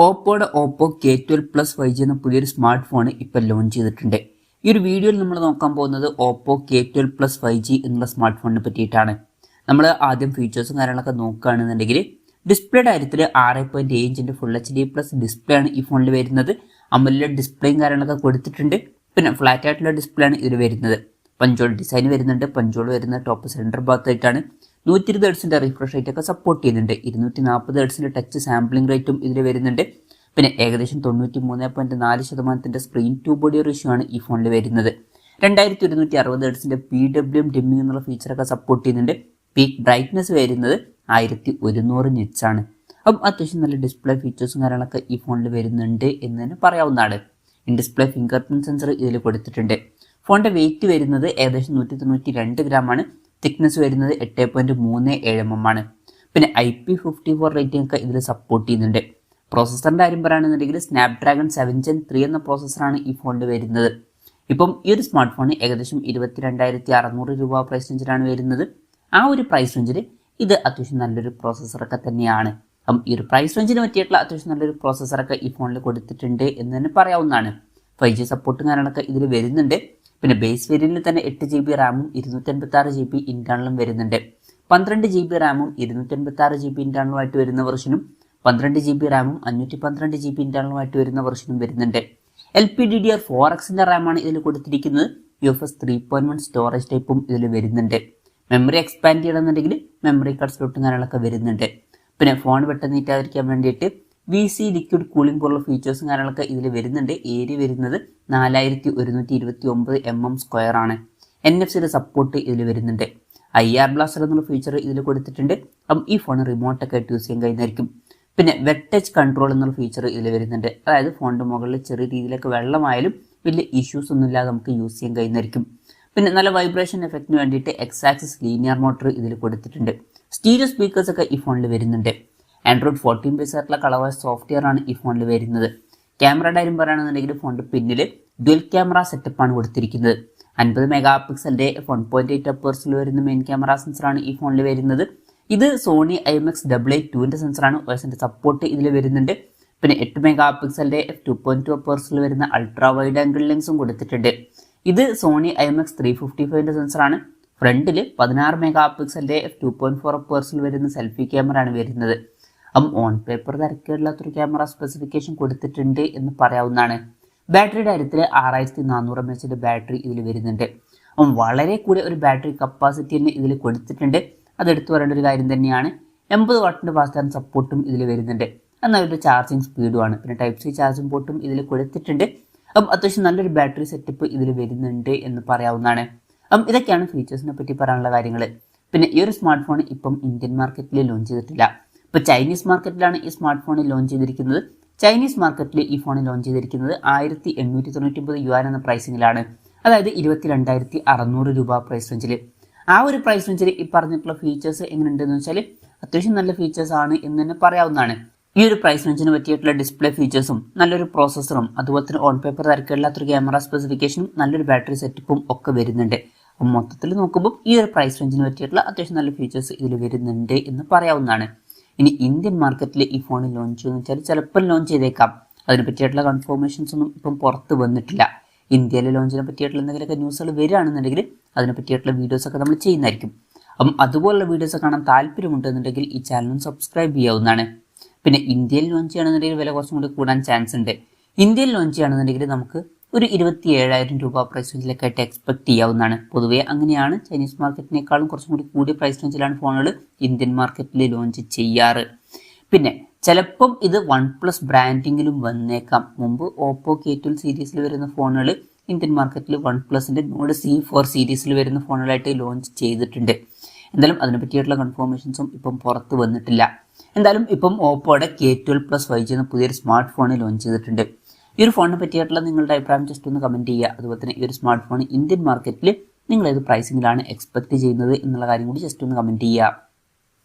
ഓപ്പോയുടെ Oppo K12+ 5G എന്ന പുതിയൊരു smart phone ഇപ്പോൾ ലോഞ്ച് ചെയ്തിട്ടുണ്ട്. ഈ ഒരു വീഡിയോയിൽ നമ്മൾ നോക്കാൻ പോകുന്നത് ഓപ്പോ K12+ 5G എന്നുള്ള സ്മാർട്ട് ഫോണിനെ പറ്റിയിട്ടാണ്. നമ്മൾ ആദ്യം ഫീച്ചേഴ്സും കാര്യങ്ങളൊക്കെ നോക്കുകയാണെന്നുണ്ടെങ്കിൽ ഡിസ്പ്ലേയുടെ കാര്യത്തിൽ 6.7 ഇഞ്ചിൻ്റെ ഫുൾ HD+ ഡിസ്പ്ലേ ആണ് ഈ ഫോണിൽ വരുന്നത്. അമോലെഡ് ഡിസ്പ്ലേയും കാര്യങ്ങളൊക്കെ കൊടുത്തിട്ടുണ്ട്. പിന്നെ ഫ്ലാറ്റ് ആയിട്ടുള്ള ഡിസ്പ്ലേ ആണ് ഇതിൽ വരുന്നത്. പഞ്ചോൾ ഡിസൈൻ വരുന്നുണ്ട്. പഞ്ചോൾ വരുന്നത് ടോപ്പ് സെൻറ്റർ ഭാഗത്തായിട്ടാണ്. 120 ഹെർട്സിൻ്റെ റിഫ്രഷ് റേറ്റ് ഒക്കെ സപ്പോർട്ട് ചെയ്യുന്നുണ്ട്. 240 ഹെർട്സിൻ്റെ ടച്ച് സാമ്പിളിംഗ് റേറ്റും ഇതിൽ വരുന്നുണ്ട്. പിന്നെ ഏകദേശം 93.4% സ്ക്രീൻ ടു ബോഡി റേഷ്യോ ആണ് ഈ ഫോണിൽ വരുന്നത്. 2160 ഹെർട്സിൻ്റെ PWM ഡിമ്മിംഗ് എന്നുള്ള ഫീച്ചറൊക്കെ സപ്പോർട്ട് ചെയ്യുന്നുണ്ട്. പീക്ക് ബ്രൈറ്റ്നസ് വരുന്നത് 1100 നിറ്റ്സ് ആണ്. അപ്പം അത്യാവശ്യം നല്ല ഡിസ്പ്ലേ ഫീച്ചേഴ്സും കാര്യങ്ങളൊക്കെ ഈ ഫോണിൽ വരുന്നുണ്ട് എന്ന് തന്നെ പറയാവുന്നതാണ്. In display finger print sensor ഇതിൽ കൊടുത്തിട്ടുണ്ട്. ഫോണിൻ്റെ വെയിറ്റ് വരുന്നത് ഏകദേശം 192 ഗ്രാമാണ്. തിക്നെസ് വരുന്നത് 8.37 mm ആണ്. പിന്നെ IP54 റേറ്റിംഗ് ഒക്കെ ഇതിൽ സപ്പോർട്ട് ചെയ്യുന്നുണ്ട്. പ്രോസസ്സറിൻ്റെ കാര്യം പറയുകയാണെന്നുണ്ടെങ്കിൽ സ്നാപ്ഡ്രാഗൺ 7 Gen 3 എന്ന പ്രോസസ്സറാണ് ഈ ഫോണിൽ വരുന്നത്. ഇപ്പം ഈ ഒരു സ്മാർട്ട് ഫോൺ ഏകദേശം 22,600 രൂപ പ്രൈസ് റേഞ്ചിലാണ് വരുന്നത്. ആ ഒരു പ്രൈസ് റേഞ്ചിൽ ഇത് അത്യാവശ്യം നല്ലൊരു പ്രോസസ്സറൊക്കെ തന്നെയാണ്. അപ്പം ഈ ഒരു പ്രൈസ് റേഞ്ചിന് പറ്റിയിട്ടുള്ള അത്യാവശ്യം നല്ലൊരു പ്രോസസ്സറൊക്കെ ഈ ഫോണിൽ കൊടുത്തിട്ടുണ്ട് എന്ന് തന്നെ പറയാവുന്നതാണ്. 5G സപ്പോർട്ടും കാര്യങ്ങളൊക്കെ ഇതിൽ വരുന്നുണ്ട്. പിന്നെ ബേസ് വേരിയന്റിൽ തന്നെ 8 GB റാമും 256 GB ഇന്റേണലും വരുന്നുണ്ട്. 12 GB റാമും 256 GB ഇന്റേണലുമായിട്ട് വരുന്ന വെർഷനും 12 GB റാമും 512 GB ഇന്റേണലുമായിട്ട് വരുന്ന വെർഷനും വരുന്നുണ്ട്. LPDDR4Xന്റെ റാമാണ് ഇതിൽ കൊടുത്തിരിക്കുന്നത്. UFS 3.1 സ്റ്റോറേജ് ടൈപ്പും ഇതിൽ വരുന്നുണ്ട്. മെമ്മറി എക്സ്പാൻഡ് ചെയ്യണമെന്നുണ്ടെങ്കിൽ മെമ്മറി കാർഡ് സ്ലോട്ടും കാര്യങ്ങളൊക്കെ വരുന്നുണ്ട്. പിന്നെ ഫോൺ പെട്ടെന്ന് നീറ്റാതിരിക്കാൻ വേണ്ടിയിട്ട് VC ലിക്വിഡ് കൂളിംഗ് പോലുള്ള ഫീച്ചേഴ്സും കാര്യങ്ങളൊക്കെ ഇതിൽ വരുന്നുണ്ട്. ഏരിയ വരുന്നത് 4129 mm² ആണ്. NFC സപ്പോർട്ട് ഇതിൽ വരുന്നുണ്ട്. IR ബ്ലാസ്റ്റർ എന്നുള്ള ഫീച്ചർ ഇതിൽ കൊടുത്തിട്ടുണ്ട്. അപ്പം ഈ ഫോൺ റിമോട്ടൊക്കെ ആയിട്ട് യൂസ് ചെയ്യാൻ കഴിയുന്നതായിരിക്കും. പിന്നെ വെറ്റ് ടച്ച് കൺട്രോൾ എന്നുള്ള ഫീച്ചർ ഇതിൽ വരുന്നുണ്ട്. അതായത് ഫോണിൻ്റെ മുകളിൽ ചെറിയ രീതിയിലൊക്കെ വെള്ളമായാലും വലിയ ഇഷ്യൂസ് ഒന്നും ഇല്ലാതെ നമുക്ക് യൂസ് ചെയ്യാൻ കഴിയുന്നതായിരിക്കും. പിന്നെ നല്ല വൈബ്രേഷൻ എഫക്റ്റിന് വേണ്ടിയിട്ട് X-ആക്സിസ് ലീനിയർ മോട്ടർ ഇതിൽ കൊടുത്തിട്ടുണ്ട്. സ്റ്റീരിയോ സ്പീക്കേഴ്സ് ഒക്കെ ഈ ഫോണിൽ വരുന്നുണ്ട്. ആൻഡ്രോയിഡ് 14 ബേസ് ആയിട്ടുള്ള കളർവൈസ് സോഫ്റ്റ്വെയർ ആണ് ഈ ഫോണിൽ വരുന്നത്. ക്യാമറയുടെ കാര്യം പറയുകയാണെന്നുണ്ടെങ്കിൽ ഫോണിൻ്റെ പിന്നിൽ ഡ്യുവൽ ക്യാമറ സെറ്റപ്പാണ് കൊടുത്തിരിക്കുന്നത്. 50 മെഗാ പിക്സലിൻ്റെ 1.8 അപ്പേഴ്സിൽ വരുന്ന മെയിൻ ക്യാമറ സെൻസറാണ് ഈ ഫോണിൽ വരുന്നത്. ഇത് സോണി IMX882ൻ്റെ സെൻസറാണ്. OSന്റെ സപ്പോർട്ട് ഇതിൽ വരുന്നുണ്ട്. പിന്നെ 8 മെഗാ പിക്സലിൻ്റെ f2.2 അപ്പേഴ്സിൽ വരുന്ന അൾട്രാ വൈഡ് ആംഗിൾ ലെൻസും കൊടുത്തിട്ടുണ്ട്. ഇത് സോണി IMX355ൻ്റെ സെൻസറാണ്. ഫ്രണ്ടിൽ 16 മെഗാ പിക്സലിൻ്റെ f2.4 അപ്പേഴ്സിൽ വരുന്ന സെൽഫി ക്യാമറ ആണ് വരുന്നത്. ഓൺ പേപ്പർ തിരക്കേടില്ലാത്തൊരു ക്യാമറ സ്പെസിഫിക്കേഷൻ കൊടുത്തിട്ടുണ്ട് എന്ന് പറയാവുന്നതാണ്. ബാറ്ററിയുടെ കാര്യത്തിൽ 6400 mAh ബാറ്ററി ഇതിൽ വരുന്നുണ്ട്. വളരെ കൂടിയ ഒരു ബാറ്ററി കപ്പാസിറ്റി തന്നെ ഇതിൽ കൊടുത്തിട്ടുണ്ട്. അത് എടുത്തു പറയേണ്ട ഒരു കാര്യം തന്നെയാണ്. 80 വാട്ടിൻ്റെ ഫാസ്റ്റ് ചാർജ് സപ്പോർട്ടും ഇതിൽ വരുന്നുണ്ട്. എന്നാൽ ഒരു ചാർജിങ് സ്പീഡുമാണ്. പിന്നെ Type-C ചാർജിങ് പോർട്ടും ഇതിൽ കൊടുത്തിട്ടുണ്ട്. അത്യാവശ്യം നല്ലൊരു ബാറ്ററി സെറ്റപ്പ് ഇതിൽ വരുന്നുണ്ട് എന്ന് പറയാവുന്നതാണ്. ഇതൊക്കെയാണ് ഫീച്ചേഴ്സിനെ പറ്റി പറയാനുള്ള കാര്യങ്ങൾ. പിന്നെ ഈ ഒരു സ്മാർട്ട് ഫോൺ ഇപ്പം ഇന്ത്യൻ മാർക്കറ്റിൽ ലോഞ്ച് ചെയ്തിട്ടില്ല. ഇപ്പോൾ ചൈനീസ് മാർക്കറ്റിലാണ് ഈ സ്മാർട്ട് ഫോൺ ലോഞ്ച് ചെയ്തിരിക്കുന്നത്. ചൈനീസ് മാർക്കറ്റിൽ ഈ ഫോൺ ലോഞ്ച് ചെയ്തിരിക്കുന്നത് 1899 യുവാൻ എന്ന പ്രൈസിങ്ങിലാണ്. അതായത് 22,600 രൂപ പ്രൈസ് റേഞ്ചിൽ. ആ ഒരു പ്രൈസ് റേഞ്ചിൽ ഈ പറഞ്ഞിട്ടുള്ള ഫീച്ചേഴ്സ് എങ്ങനെയുണ്ടെന്ന് വെച്ചാൽ അത്യാവശ്യം നല്ല ഫീച്ചേഴ്സ് ആണ് എന്ന് തന്നെ പറയാവുന്നതാണ്. ഈ ഒരു പ്രൈസ് റേഞ്ചിന് പറ്റിയിട്ടുള്ള ഡിസ്പ്ലേ ഫീച്ചേഴ്സും നല്ലൊരു പ്രോസസ്സറും അതുപോലെ തന്നെ ഓൺ പേപ്പർ തിരക്കില്ലാത്തൊരു ക്യാമറ സ്പെസിഫിക്കേഷനും നല്ലൊരു ബാറ്ററി സെറ്റപ്പും ഒക്കെ വരുന്നുണ്ട്. അപ്പം മൊത്തത്തിൽ നോക്കുമ്പോൾ ഈ ഒരു പ്രൈസ് റേഞ്ചിന് പറ്റിയിട്ടുള്ള അത്യാവശ്യം നല്ല ഫീച്ചേഴ്സ് ഇതിൽ വരുന്നുണ്ട് എന്ന് പറയാവുന്നതാണ്. ഇനി ഇന്ത്യൻ മാർക്കറ്റിൽ ഈ ഫോൺ ലോഞ്ച് ചെയ്യുമെന്ന് വെച്ചാൽ ചിലപ്പോൾ ലോഞ്ച് ചെയ്തേക്കാം. അതിനെ പറ്റിയിട്ടുള്ള കൺഫർമേഷൻസ് ഒന്നും ഇപ്പം പുറത്ത് വന്നിട്ടില്ല. ഇന്ത്യയിലെ ലോഞ്ചിനെ പറ്റിയിട്ടുള്ള എന്തെങ്കിലുമൊക്കെ ന്യൂസുകൾ വരികയാണെന്നുണ്ടെങ്കിൽ അതിനെ പറ്റിയിട്ടുള്ള വീഡിയോസൊക്കെ നമ്മൾ ചെയ്യുന്നതായിരിക്കും. അതുപോലുള്ള വീഡിയോസ് കാണാൻ താല്പര്യമുണ്ടെന്നുണ്ടെങ്കിൽ ഈ ചാനലും സബ്സ്ക്രൈബ് ചെയ്യാവുന്നതാണ്. പിന്നെ ഇന്ത്യയിൽ ലോഞ്ച് ചെയ്യുകയാണെന്നുണ്ടെങ്കിൽ വില കുറച്ചും കൂടി കൂടാൻ ചാൻസ് ഉണ്ട്. ഇന്ത്യയിൽ ലോഞ്ച് ചെയ്യുകയാണെന്നുണ്ടെങ്കിൽ നമുക്ക് ഒരു 27,000 രൂപ പ്രൈസ് റേഞ്ചിലൊക്കെ ആയിട്ട് എക്സ്പെക്ട് ചെയ്യാവുന്നതാണ്. പൊതുവേ അങ്ങനെയാണ്. ചൈനീസ് മാർക്കറ്റിനേക്കാളും കുറച്ചും കൂടി കൂടിയ പ്രൈസ് റേഞ്ചിലാണ് ഫോണുകൾ ഇന്ത്യൻ മാർക്കറ്റിൽ ലോഞ്ച് ചെയ്യാറ്. പിന്നെ ചിലപ്പം ഇത് OnePlus ബ്രാൻഡിങ്ങിലും വന്നേക്കാം. മുമ്പ് ഓപ്പോ K12 സീരീസിൽ വരുന്ന ഫോണുകൾ ഇന്ത്യൻ മാർക്കറ്റിൽ OnePlusന്റെ നോഡ് C4 സീരീസിൽ വരുന്ന ഫോണുകളായിട്ട് ലോഞ്ച് ചെയ്തിട്ടുണ്ട്. എന്തായാലും അതിനെ പറ്റിയിട്ടുള്ള കൺഫർമേഷൻസും ഇപ്പം പുറത്ത് വന്നിട്ടില്ല. എന്തായാലും ഇപ്പം ഓപ്പോയുടെ K12+ 5G എന്ന പുതിയൊരു സ്മാർട്ട് ഫോൺ ലോഞ്ച് ചെയ്തിട്ടുണ്ട്. ഈ ഒരു ഫോണിനെ പറ്റിയിട്ടുള്ള നിങ്ങളുടെ അഭിപ്രായം ജസ്റ്റ് ഒന്ന് കമൻറ്റ് ചെയ്യുക. അതുപോലെ തന്നെ ഈ ഒരു സ്മാർട്ട് ഫോൺ ഇന്ത്യൻ മാർക്കറ്റിൽ നിങ്ങൾ ഏത് പ്രൈസിങ്ങിലാണ് എക്സ്പെക്ട് ചെയ്യുന്നത് എന്നുള്ള കാര്യം കൂടി ജസ്റ്റ് ഒന്ന് കമൻറ്റ് ചെയ്യുക.